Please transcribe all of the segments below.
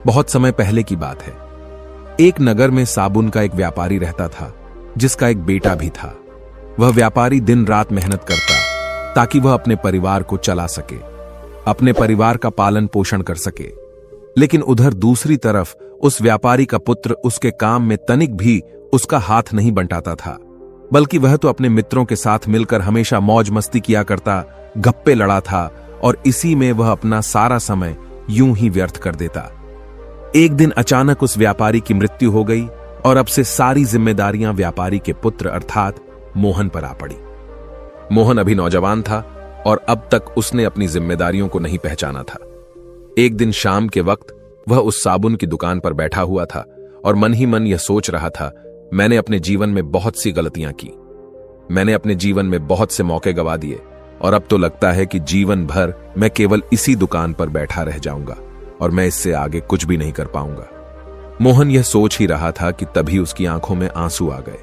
बहुत समय पहले की बात है। एक नगर में साबुन का एक व्यापारी रहता था, जिसका एक बेटा भी था। वह व्यापारी दिन रात मेहनत करता ताकि वह अपने परिवार को चला सके, अपने परिवार का पालन पोषण कर सके। लेकिन उधर दूसरी तरफ उस व्यापारी का पुत्र उसके काम में तनिक भी उसका हाथ नहीं बंटाता था, बल्कि वह तो अपने मित्रों के साथ मिलकर हमेशा मौज मस्ती किया करता, गप्पे लड़ा था और इसी में वह अपना सारा समय यूं ही व्यर्थ कर देता। एक दिन अचानक उस व्यापारी की मृत्यु हो गई और अब से सारी जिम्मेदारियां व्यापारी के पुत्र अर्थात मोहन पर आ पड़ी। मोहन अभी नौजवान था और अब तक उसने अपनी जिम्मेदारियों को नहीं पहचाना था। एक दिन शाम के वक्त वह उस साबुन की दुकान पर बैठा हुआ था और मन ही मन यह सोच रहा था, मैंने अपने जीवन में बहुत सी गलतियां की, मैंने अपने जीवन में बहुत से मौके गवा दिए और अब तो लगता है कि जीवन भर मैं केवल इसी दुकान पर बैठा रह जाऊंगा और मैं इससे आगे कुछ भी नहीं कर पाऊंगा। मोहन यह सोच ही रहा था कि तभी उसकी आंखों में आंसू आ गए।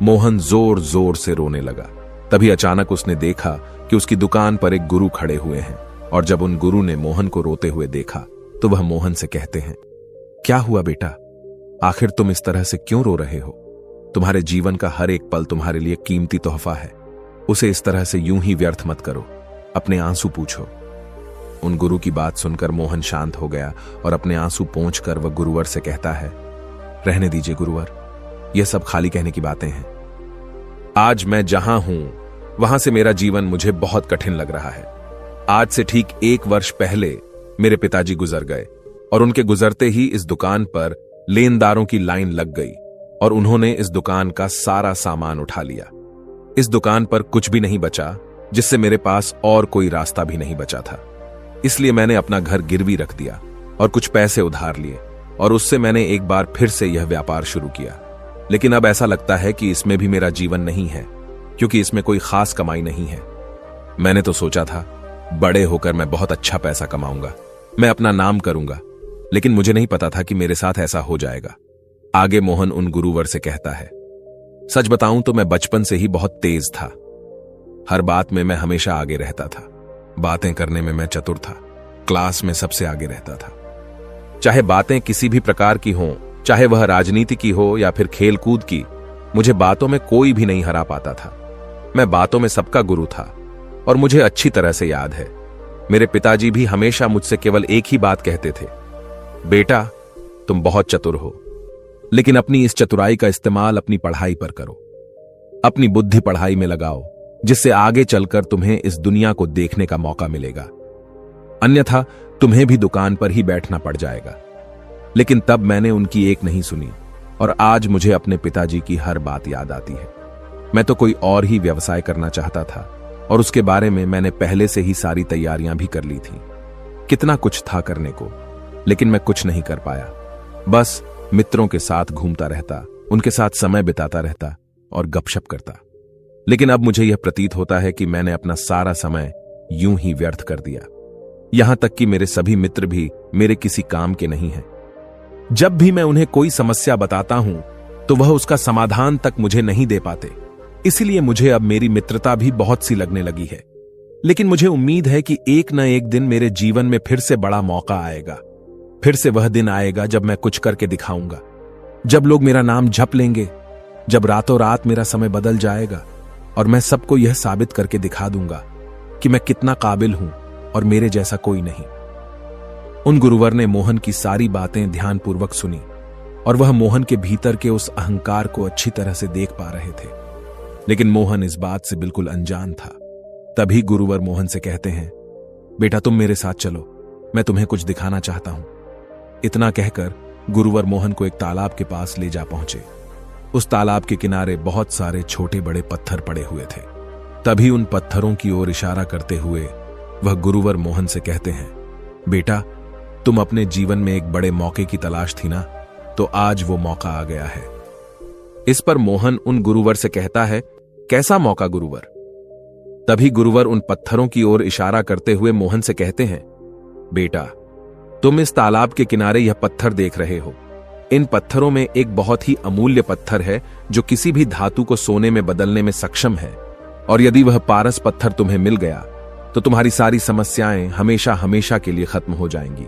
मोहन जोर जोर से रोने लगा। तभी अचानक उसने देखा कि उसकी दुकान पर एक गुरु खड़े हुए हैं और जब उन गुरु ने मोहन को रोते हुए देखा तो वह मोहन से कहते हैं, क्या हुआ बेटा, आखिर तुम इस तरह से क्यों रो रहे हो? तुम्हारे जीवन का हर एक पल तुम्हारे लिए कीमती तोहफा है, उसे इस तरह से यूं ही व्यर्थ मत करो, अपने आंसू पूछो। उन गुरु की बात सुनकर मोहन शांत हो गया और अपने आंसू पोंछकर वह गुरुवर से कहता है, रहने दीजिए गुरुवर, यह सब खाली कहने की बातें हैं। आज मैं जहां हूं वहां से मेरा जीवन मुझे बहुत कठिन लग रहा है। आज से ठीक 1 वर्ष पहले मेरे पिताजी गुजर गए और उनके गुजरते ही इस दुकान पर लेनदारों की लाइन लग गई और उन्होंने इस दुकान का सारा सामान उठा लिया। इस दुकान पर कुछ भी नहीं बचा, जिससे मेरे पास और कोई रास्ता भी नहीं बचा था। इसलिए मैंने अपना घर गिरवी रख दिया और कुछ पैसे उधार लिए और उससे मैंने एक बार फिर से यह व्यापार शुरू किया। लेकिन अब ऐसा लगता है कि इसमें भी मेरा जीवन नहीं है, क्योंकि इसमें कोई खास कमाई नहीं है। मैंने तो सोचा था बड़े होकर मैं बहुत अच्छा पैसा कमाऊंगा, मैं अपना नाम करूंगा, लेकिन मुझे नहीं पता था कि मेरे साथ ऐसा हो जाएगा। आगे मोहन उन गुरुवर से कहता है, सच बताऊं तो मैं बचपन से ही बहुत तेज था। हर बात में मैं हमेशा आगे रहता था, बातें करने में मैं चतुर था, क्लास में सबसे आगे रहता था। चाहे बातें किसी भी प्रकार की हों, चाहे वह राजनीति की हो या फिर खेल कूद की, मुझे बातों में कोई भी नहीं हरा पाता था। मैं बातों में सबका गुरु था और मुझे अच्छी तरह से याद है, मेरे पिताजी भी हमेशा मुझसे केवल एक ही बात कहते थे, बेटा तुम बहुत चतुर हो, लेकिन अपनी इस चतुराई का इस्तेमाल अपनी पढ़ाई पर करो, अपनी बुद्धि पढ़ाई में लगाओ, जिससे आगे चलकर तुम्हें इस दुनिया को देखने का मौका मिलेगा, अन्यथा तुम्हें भी दुकान पर ही बैठना पड़ जाएगा। लेकिन तब मैंने उनकी एक नहीं सुनी और आज मुझे अपने पिताजी की हर बात याद आती है। मैं तो कोई और ही व्यवसाय करना चाहता था और उसके बारे में मैंने पहले से ही सारी तैयारियां भी कर ली थी। कितना कुछ था करने को, लेकिन मैं कुछ नहीं कर पाया। बस मित्रों के साथ घूमता रहता, उनके साथ समय बिताता रहता और गपशप करता। लेकिन अब मुझे यह प्रतीत होता है कि मैंने अपना सारा समय यूं ही व्यर्थ कर दिया। यहां तक कि मेरे सभी मित्र भी मेरे किसी काम के नहीं हैं। जब भी मैं उन्हें कोई समस्या बताता हूं तो वह उसका समाधान तक मुझे नहीं दे पाते। इसीलिए मुझे अब मेरी मित्रता भी बहुत सी लगने लगी है। लेकिन मुझे उम्मीद है कि एक न एक दिन मेरे जीवन में फिर से बड़ा मौका आएगा। फिर से वह दिन आएगा जब मैं कुछ करके दिखाऊंगा, जब लोग मेरा नाम जप लेंगे, जब रातों रात मेरा समय बदल जाएगा और मैं सबको यह साबित करके दिखा दूंगा कि मैं कितना काबिल हूं और मेरे जैसा कोई नहीं। उन गुरुवर ने मोहन की सारी बातें ध्यानपूर्वक सुनी और वह मोहन के भीतर के उस अहंकार को अच्छी तरह से देख पा रहे थे। लेकिन मोहन इस बात से बिल्कुल अनजान था। तभी गुरुवर मोहन से कहते हैं, बेटा तुम मेरे साथ चलो, मैं तुम्हें कुछ दिखाना चाहता हूं। इतना कहकर गुरुवर मोहन को एक तालाब के पास ले जा पहुंचे। उस तालाब के किनारे बहुत सारे छोटे बड़े पत्थर पड़े हुए थे। तभी उन पत्थरों की ओर इशारा करते हुए वह गुरुवर मोहन से कहते हैं, बेटा तुम अपने जीवन में एक बड़े मौके की तलाश थी ना, तो आज वो मौका आ गया है। इस पर मोहन उन गुरुवर से कहता है, कैसा मौका गुरुवर? तभी गुरुवर उन पत्थरों की ओर इशारा करते हुए मोहन से कहते हैं, बेटा तुम इस तालाब के किनारे यह पत्थर देख रहे हो। इन पत्थरों में एक बहुत ही अमूल्य पत्थर है जो किसी भी धातु को सोने में बदलने में सक्षम है, और यदि वह पारस पत्थर तुम्हें मिल गया तो तुम्हारी सारी समस्याएं हमेशा हमेशा के लिए खत्म हो जाएंगी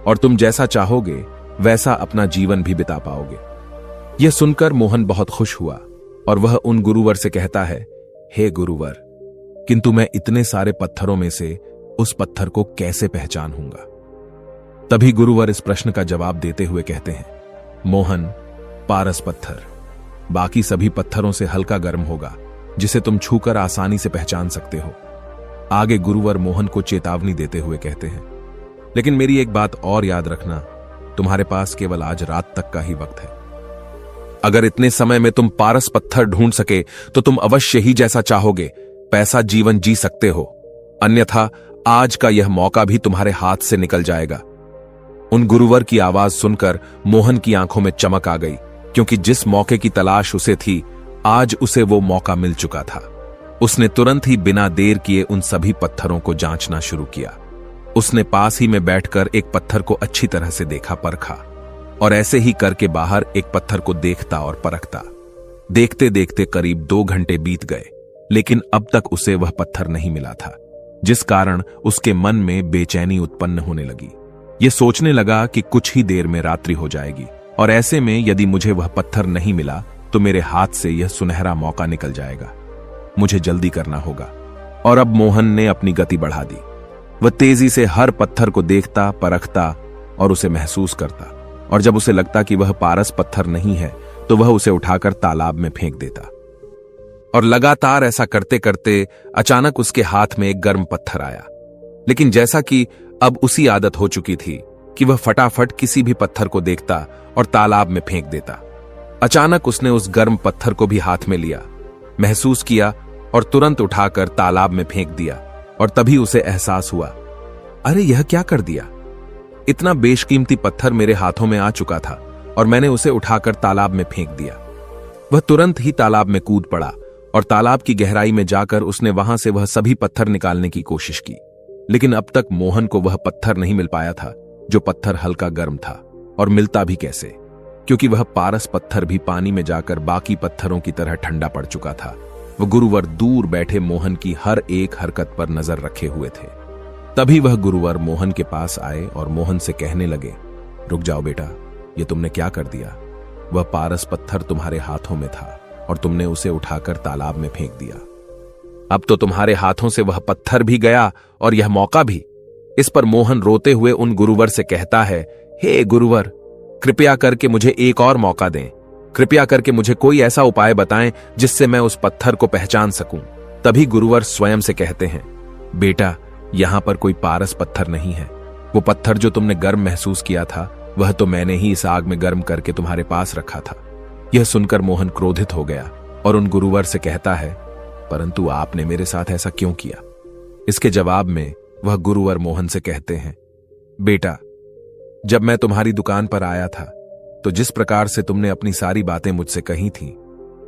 और तुम जैसा चाहोगे वैसा अपना जीवन भी बिता पाओगे। यह सुनकर मोहन बहुत खुश हुआ और वह उन गुरुवर से कहता है, हे गुरुवर, किंतु मैं इतने सारे पत्थरों में से उस पत्थर को कैसे पहचानूंगा? तभी गुरुवर इस प्रश्न का जवाब देते हुए कहते हैं, मोहन, पारस पत्थर बाकी सभी पत्थरों से हल्का गर्म होगा, जिसे तुम छूकर आसानी से पहचान सकते हो। आगे गुरुवर मोहन को चेतावनी देते हुए कहते हैं, लेकिन मेरी एक बात और याद रखना, तुम्हारे पास केवल आज रात तक का ही वक्त है। अगर इतने समय में तुम पारस पत्थर ढूंढ सके तो तुम अवश्य ही जैसा चाहोगे पैसा जीवन जी सकते हो, अन्यथा आज का यह मौका भी तुम्हारे हाथ से निकल जाएगा। उन गुरुवर की आवाज सुनकर मोहन की आंखों में चमक आ गई, क्योंकि जिस मौके की तलाश उसे थी, आज उसे वो मौका मिल चुका था। उसने तुरंत ही बिना देर किए उन सभी पत्थरों को जांचना शुरू किया। उसने पास ही में बैठकर एक पत्थर को अच्छी तरह से देखा परखा, और ऐसे ही करके बाहर एक पत्थर को देखता और परखता। देखते देखते करीब 2 घंटे बीत गए, लेकिन अब तक उसे वह पत्थर नहीं मिला था, जिस कारण उसके मन में बेचैनी उत्पन्न होने लगी। ये सोचने लगा कि कुछ ही देर में रात्रि हो जाएगी, और ऐसे में यदि मुझे वह पत्थर नहीं मिला तो मेरे हाथ से यह सुनहरा मौका निकल जाएगा। मुझे जल्दी करना होगा। और अब मोहन ने अपनी गति बढ़ा दी। वह तेजी से हर पत्थर को देखता, परखता और उसे महसूस करता, और जब उसे लगता कि वह पारस पत्थर नहीं है तो वह उसे उठाकर तालाब में फेंक देता। और लगातार ऐसा करते करते अचानक उसके हाथ में एक गर्म पत्थर आया। लेकिन जैसा कि अब उसी आदत हो चुकी थी कि वह फटाफट किसी भी पत्थर को देखता और तालाब में फेंक देता। अचानक उसने उस गर्म पत्थर को भी हाथ में लिया, महसूस किया और तुरंत उठाकर तालाब में फेंक दिया। और तभी उसे एहसास हुआ, अरे यह क्या कर दिया? इतना बेशकीमती पत्थर मेरे हाथों में आ चुका था और मैंने उसे उठाकर तालाब में फेंक दिया। वह तुरंत ही तालाब में कूद पड़ा और तालाब की गहराई में जाकर उसने वहां से वह सभी पत्थर निकालने की कोशिश की। लेकिन अब तक मोहन को वह पत्थर नहीं मिल पाया था, जो पत्थर हल्का गर्म था, और मिलता भी कैसे, क्योंकि वह पारस पत्थर भी पानी में जाकर बाकी पत्थरों की तरह ठंडा पड़ चुका था। वह गुरुवर दूर बैठे मोहन की हर एक हरकत पर नजर रखे हुए थे। तभी वह गुरुवर मोहन के पास आए और मोहन से कहने लगे, रुक जाओ बेटा, ये तुमने क्या कर दिया? वह पारस पत्थर तुम्हारे हाथों में था और तुमने उसे उठाकर तालाब में फेंक दिया। अब तो तुम्हारे हाथों से वह पत्थर भी गया और यह मौका भी। इस पर मोहन रोते हुए उन गुरुवर से कहता है, हे गुरुवर, कृपया करके मुझे एक और मौका दें। कृपया करके मुझे कोई ऐसा उपाय बताएं जिससे मैं उस पत्थर को पहचान सकूं। तभी गुरुवर स्वयं से कहते हैं, बेटा, यहां पर कोई पारस पत्थर नहीं है। वो पत्थर जो तुमने गर्म महसूस किया था, वह तो मैंने ही इस आग में गर्म करके तुम्हारे पास रखा था। यह सुनकर मोहन क्रोधित हो गया और उन गुरुवर से कहता है, परंतु आपने मेरे साथ ऐसा क्यों किया? इसके जवाब में वह गुरुवर मोहन से कहते हैं, बेटा, जब मैं तुम्हारी दुकान पर आया था तो जिस प्रकार से तुमने अपनी सारी बातें मुझसे कही थी,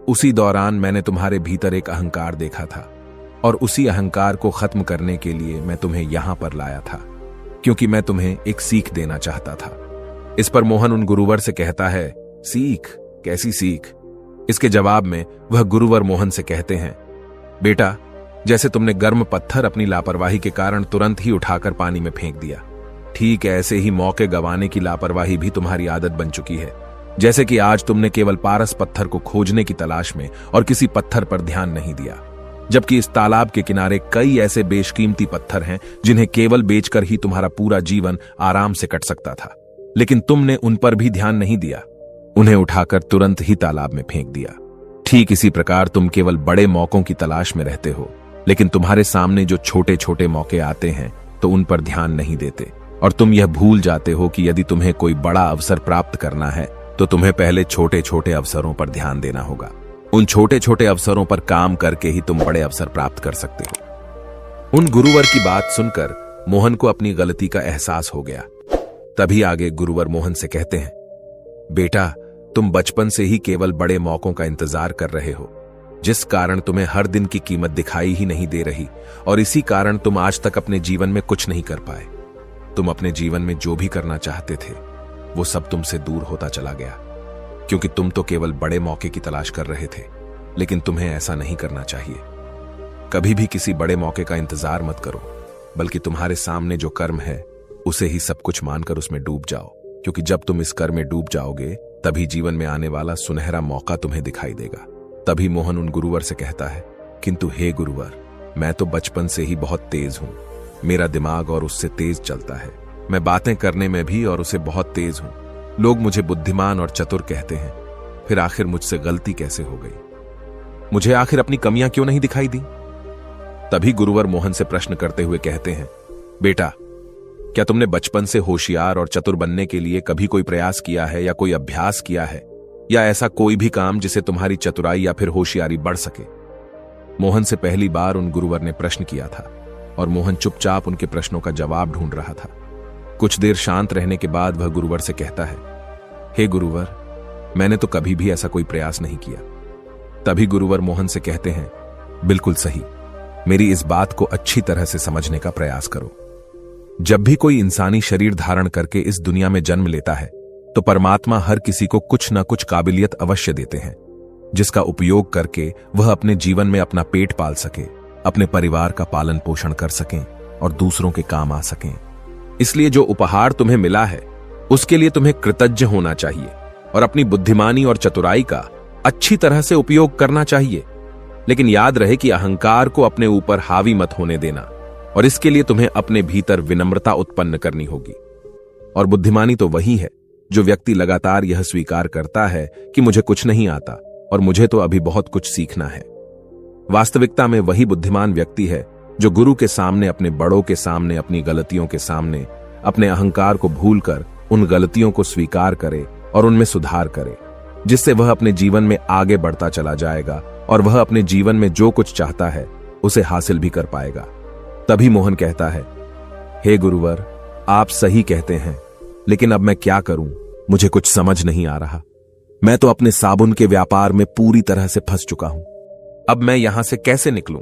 उसी दौरान मैंने तुम्हारे भीतर एक अहंकार देखा था, और उसी अहंकार को खत्म करने के लिए मैं तुम्हें यहां पर लाया था, क्योंकि मैं तुम्हें एक सीख देना चाहता था। इस पर मोहन उन गुरुवर से कहता है, सीख? कैसी सीख? इसके जवाब में वह गुरुवर मोहन से कहते हैं, बेटा, जैसे तुमने गर्म पत्थर अपनी लापरवाही के कारण तुरंत ही उठाकर पानी में फेंक दिया, ठीक ऐसे ही मौके गंवाने की लापरवाही भी तुम्हारी आदत बन चुकी है। जैसे कि आज तुमने केवल पारस पत्थर को खोजने की तलाश में और किसी पत्थर पर ध्यान नहीं दिया, जबकि इस तालाब के किनारे कई ऐसे बेशकीमती पत्थर हैं जिन्हें केवल बेचकर ही तुम्हारा पूरा जीवन आराम से कट सकता था, लेकिन तुमने उन पर भी ध्यान नहीं दिया। उन्हें उठाकर तुरंत ही तालाब में फेंक दिया। ठीक इसी प्रकार तुम केवल बड़े मौकों की तलाश में रहते हो, लेकिन तुम्हारे सामने जो छोटे छोटे मौके आते हैं तो उन पर ध्यान नहीं देते, और तुम यह भूल जाते हो कि यदि तुम्हें कोई बड़ा अवसर प्राप्त करना है तो तुम्हें पहले छोटे छोटे अवसरों पर ध्यान देना होगा। उन छोटे छोटे अवसरों पर काम करके ही तुम बड़े अवसर प्राप्त कर सकते हो। उन गुरुवर की बात सुनकर मोहन को अपनी गलती का एहसास हो गया। तभी आगे गुरुवर मोहन से कहते हैं, बेटा, तुम बचपन से ही केवल बड़े मौकों का इंतजार कर रहे हो, जिस कारण तुम्हें हर दिन की कीमत दिखाई ही नहीं दे रही, और इसी कारण तुम आज तक अपने जीवन में कुछ नहीं कर पाए। तुम अपने जीवन में जो भी करना चाहते थे वो सब तुमसे दूर होता चला गया, क्योंकि तुम तो केवल बड़े मौके की तलाश कर रहे थे। लेकिन तुम्हें ऐसा नहीं करना चाहिए। कभी भी किसी बड़े मौके का इंतजार मत करो, बल्कि तुम्हारे सामने जो कर्म है उसे ही सब कुछ मानकर उसमें डूब जाओ। क्योंकि जब तुम इस कर में डूब जाओगे तभी जीवन में आने वाला सुनहरा मौका तुम्हें दिखाई देगा। तभी मोहन उन गुरुवर से कहता है, किंतु हे गुरुवर, मैं तो बचपन से ही बहुत तेज हूं। मेरा दिमाग और उससे तेज चलता है। मैं बातें करने में भी और उसे बहुत तेज हूं। लोग मुझे बुद्धिमान और चतुर कहते हैं, फिर आखिर मुझसे गलती कैसे हो गई? मुझे आखिर अपनी कमियां क्यों नहीं दिखाई दी? तभी गुरुवर मोहन से प्रश्न करते हुए कहते हैं, बेटा, क्या तुमने बचपन से होशियार और चतुर बनने के लिए कभी कोई प्रयास किया है या कोई अभ्यास किया है, या ऐसा कोई भी काम जिसे तुम्हारी चतुराई या फिर होशियारी बढ़ सके? मोहन से पहली बार उन गुरुवर ने प्रश्न किया था और मोहन चुपचाप उनके प्रश्नों का जवाब ढूंढ रहा था। कुछ देर शांत रहने के बाद वह गुरुवर से कहता है, हे गुरुवर, मैंने तो कभी भी ऐसा कोई प्रयास नहीं किया। तभी गुरुवर मोहन से कहते हैं, बिल्कुल सही, मेरी इस बात को अच्छी तरह से समझने का प्रयास करो। जब भी कोई इंसानी शरीर धारण करके इस दुनिया में जन्म लेता है तो परमात्मा हर किसी को कुछ न कुछ काबिलियत अवश्य देते हैं, जिसका उपयोग करके वह अपने जीवन में अपना पेट पाल सके, अपने परिवार का पालन पोषण कर सकें और दूसरों के काम आ सकें। इसलिए जो उपहार तुम्हें मिला है उसके लिए तुम्हें कृतज्ञ होना चाहिए और अपनी बुद्धिमानी और चतुराई का अच्छी तरह से उपयोग करना चाहिए। लेकिन याद रहे कि अहंकार को अपने ऊपर हावी मत होने देना, और इसके लिए तुम्हें अपने भीतर विनम्रता उत्पन्न करनी होगी। और बुद्धिमानी तो वही है जो व्यक्ति लगातार यह स्वीकार करता है कि मुझे कुछ नहीं आता और मुझे तो अभी बहुत कुछ सीखना है। वास्तविकता में वही बुद्धिमान व्यक्ति है जो गुरु के सामने, अपने बड़ों के सामने, अपनी गलतियों के सामने अपने अहंकार को भूलकर उन गलतियों को स्वीकार करे और उनमें सुधार करे, जिससे वह अपने जीवन में आगे बढ़ता चला जाएगा और वह अपने जीवन में जो कुछ चाहता है उसे हासिल भी कर पाएगा। तभी मोहन कहता है, हे गुरुवर, आप सही कहते हैं, लेकिन अब मैं क्या करूं? मुझे कुछ समझ नहीं आ रहा। मैं तो अपने साबुन के व्यापार में पूरी तरह से फंस चुका हूं। अब मैं यहां से कैसे निकलूं?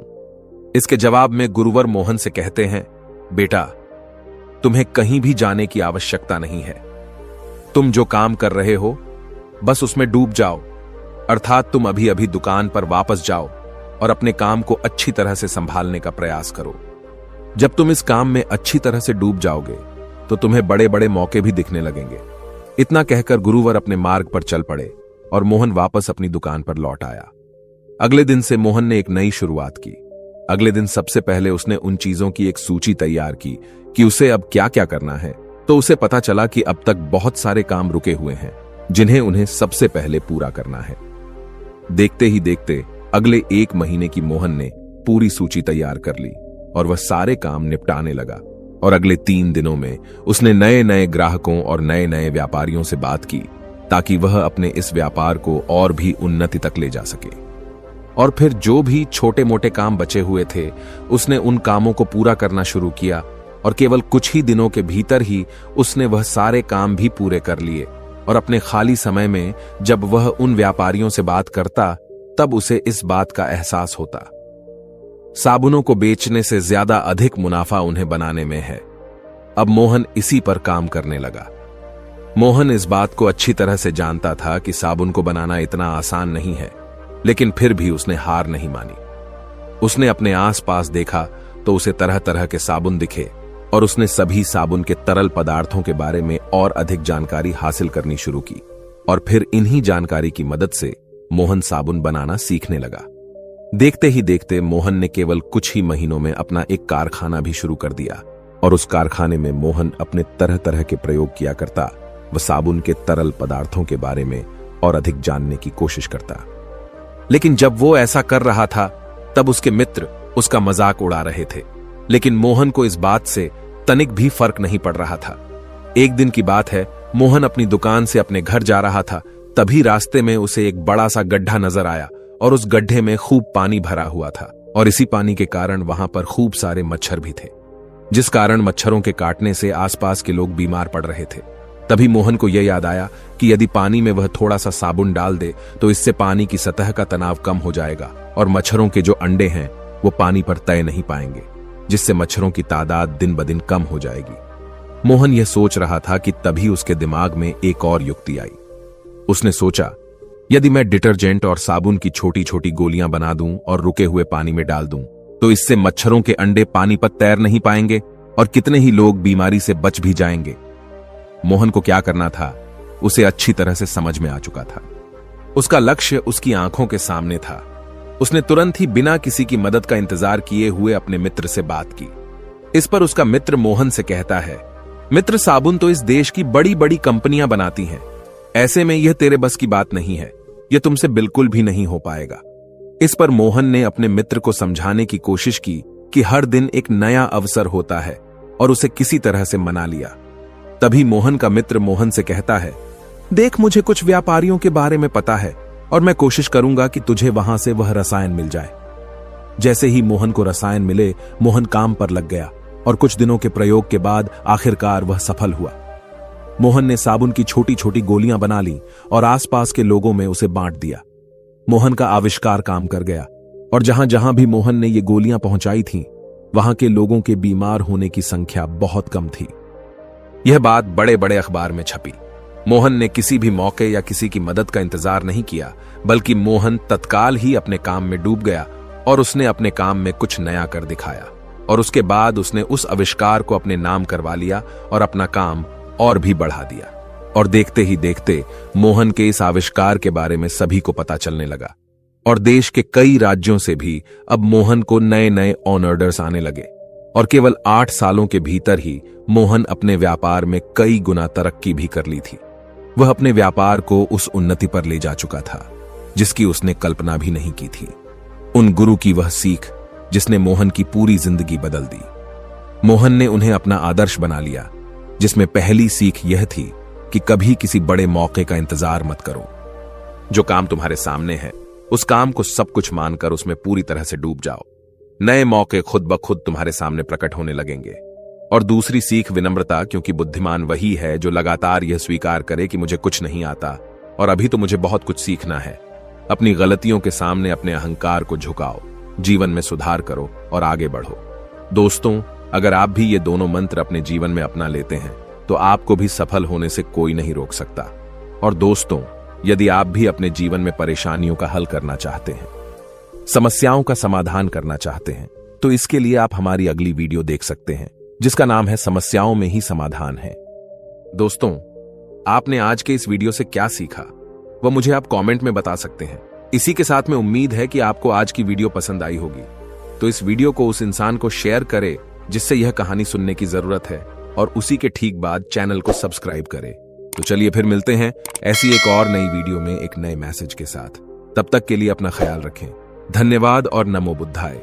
इसके जवाब में गुरुवर मोहन से कहते हैं, बेटा, तुम्हें कहीं भी जाने की आवश्यकता नहीं है। तुम जो काम कर रहे हो बस उसमें डूब जाओ, अर्थात तुम अभी अभी दुकान पर वापस जाओ और अपने काम को अच्छी तरह से संभालने का प्रयास करो। जब तुम इस काम में अच्छी तरह से डूब जाओगे तो तुम्हें बड़े बड़े मौके भी दिखने लगेंगे। इतना कहकर गुरुवर अपने मार्ग पर चल पड़े और मोहन वापस अपनी दुकान पर लौट आया। अगले दिन से मोहन ने एक नई शुरुआत की। अगले दिन सबसे पहले उसने उन चीजों की एक सूची तैयार की कि उसे अब क्या क्या करना है। तो उसे पता चला कि अब तक बहुत सारे काम रुके हुए हैं जिन्हें उन्हें सबसे पहले पूरा करना है। देखते ही देखते अगले 1 महीने की मोहन ने पूरी सूची तैयार कर ली और वह सारे काम निपटाने लगा। और अगले 3 दिनों में उसने नए नए ग्राहकों और नए नए व्यापारियों से बात की ताकि वह अपने इस व्यापार को और भी उन्नति तक ले जा सके। और फिर जो भी छोटे मोटे काम बचे हुए थे उसने उन कामों को पूरा करना शुरू किया और केवल कुछ ही दिनों के भीतर ही उसने वह सारे काम भी पूरे कर लिए। और अपने खाली समय में जब वह उन व्यापारियों से बात करता तब उसे इस बात का एहसास होता, साबुनों को बेचने से ज्यादा अधिक मुनाफा उन्हें बनाने में है। अब मोहन इसी पर काम करने लगा। मोहन इस बात को अच्छी तरह से जानता था कि साबुन को बनाना इतना आसान नहीं है, लेकिन फिर भी उसने हार नहीं मानी। उसने अपने आसपास देखा तो उसे तरह तरह के साबुन दिखे और उसने सभी साबुन के तरल पदार्थों के बारे में और अधिक जानकारी हासिल करनी शुरू की। और फिर इन्हीं जानकारी की मदद से मोहन साबुन बनाना सीखने लगा। देखते ही देखते मोहन ने केवल कुछ ही महीनों में अपना एक कारखाना भी शुरू कर दिया और उस कारखाने में मोहन अपने तरह तरह के प्रयोग किया करता। वह साबुन के तरल पदार्थों के बारे में और अधिक जानने की कोशिश करता। लेकिन जब वो ऐसा कर रहा था तब उसके मित्र उसका मजाक उड़ा रहे थे, लेकिन मोहन को इस बात से तनिक भी फर्क नहीं पड़ रहा था। एक दिन की बात है, मोहन अपनी दुकान से अपने घर जा रहा था, तभी रास्ते में उसे एक बड़ा सा गड्ढा नजर आया और उस गड्ढे में खूब पानी भरा हुआ था और इसी पानी के कारण वहां पर खूब सारे मच्छर भी थे, जिस कारण मच्छरों के काटने से आसपास के लोग बीमार पड़ रहे थे। तभी मोहन को यह याद आया कि यदि पानी में वह थोड़ा सा साबुन डाल दे तो इससे पानी की सतह का तनाव कम हो जाएगा और मच्छरों के जो अंडे हैं वो पानी पर तय नहीं पाएंगे, जिससे मच्छरों की तादाद दिन ब दिन कम हो जाएगी। मोहन यह सोच रहा था कि तभी उसके दिमाग में एक और युक्ति आई। उसने सोचा, यदि मैं डिटर्जेंट और साबुन की छोटी छोटी गोलियां बना दूं और रुके हुए पानी में डाल दूं तो इससे मच्छरों के अंडे पानी पर तैर नहीं पाएंगे और कितने ही लोग बीमारी से बच भी जाएंगे। मोहन को क्या करना था उसे अच्छी तरह से समझ में आ चुका था। उसका लक्ष्य उसकी आंखों के सामने था। उसने तुरंत ही बिना किसी की मदद का इंतजार किए हुए अपने मित्र से बात की। इस पर उसका मित्र मोहन से कहता है, मित्र, साबुन तो इस देश की बड़ी बड़ी कंपनियां बनाती हैं। ऐसे में यह तेरे बस की बात नहीं है। यह तुमसे बिल्कुल भी नहीं हो पाएगा। इस पर मोहन ने अपने मित्र को समझाने की कोशिश की कि हर दिन एक नया अवसर होता है और उसे किसी तरह से मना लिया। तभी मोहन का मित्र मोहन से कहता है, देख, मुझे कुछ व्यापारियों के बारे में पता है और मैं कोशिश करूंगा कि तुझे वहां से वह रसायन मिल जाए। जैसे ही मोहन को रसायन मिले, मोहन काम पर लग गया और कुछ दिनों के प्रयोग के बाद आखिरकार वह सफल हुआ। मोहन ने साबुन की छोटी छोटी गोलियां बना ली और आसपास के लोगों में उसे बांट दिया। मोहन का आविष्कार काम कर गया और जहां जहां भी मोहन ने ये गोलियां पहुंचाई थीं, वहां के लोगों के बीमार होने की संख्या बहुत कम थी। यह बात बड़े बड़े अखबार में छपी। मोहन ने किसी भी मौके या किसी की मदद का इंतजार नहीं किया, बल्कि मोहन तत्काल ही अपने काम में डूब गया और उसने अपने काम में कुछ नया कर दिखाया। और उसके बाद उसने उस आविष्कार को अपने नाम करवा लिया और अपना काम और भी बढ़ा दिया। और देखते ही देखते मोहन के इस आविष्कार के बारे में सभी को पता चलने लगा और देश के कई राज्यों से भी अब मोहन को नए नए ऑर्डर्स आने लगे। और केवल 8 सालों के भीतर ही मोहन अपने व्यापार में कई गुना तरक्की भी कर ली थी। वह अपने व्यापार को उस उन्नति पर ले जा चुका था जिसकी उसने कल्पना भी नहीं की थी। उन गुरु की वह सीख जिसने मोहन की पूरी जिंदगी बदल दी। मोहन ने उन्हें अपना आदर्श बना लिया, जिसमें पहली सीख यह थी कि कभी किसी बड़े मौके का इंतजार मत करो। जो काम तुम्हारे सामने है उस काम को सब कुछ मानकर उसमें पूरी तरह से डूब जाओ। नए मौके खुद ब खुद तुम्हारे सामने प्रकट होने लगेंगे। और दूसरी सीख विनम्रता, क्योंकि बुद्धिमान वही है जो लगातार यह स्वीकार करे कि मुझे कुछ नहीं आता और अभी तो मुझे बहुत कुछ सीखना है। अपनी गलतियों के सामने अपने अहंकार को झुकाओ, जीवन में सुधार करो और आगे बढ़ो। दोस्तों, अगर आप भी ये दोनों मंत्र अपने जीवन में अपना लेते हैं तो आपको भी सफल होने से कोई नहीं रोक सकता। और दोस्तों, यदि आप भी अपने जीवन में परेशानियों का हल करना चाहते हैं, समस्याओं का समाधान करना चाहते हैं, तो इसके लिए आप हमारी अगली वीडियो देख सकते हैं जिसका नाम है समस्याओं में ही समाधान है। दोस्तों, आपने आज के इस वीडियो से क्या सीखा वह मुझे आप कमेंट में बता सकते हैं। इसी के साथ में उम्मीद है कि आपको आज की वीडियो पसंद आई होगी। तो इस वीडियो को उस इंसान को शेयर करें जिससे यह कहानी सुनने की जरूरत है और उसी के ठीक बाद चैनल को सब्सक्राइब करें। तो चलिए फिर मिलते हैं ऐसी एक और नई वीडियो में एक नए मैसेज के साथ। तब तक के लिए अपना ख्याल रखें। धन्यवाद और नमो बुद्धाय।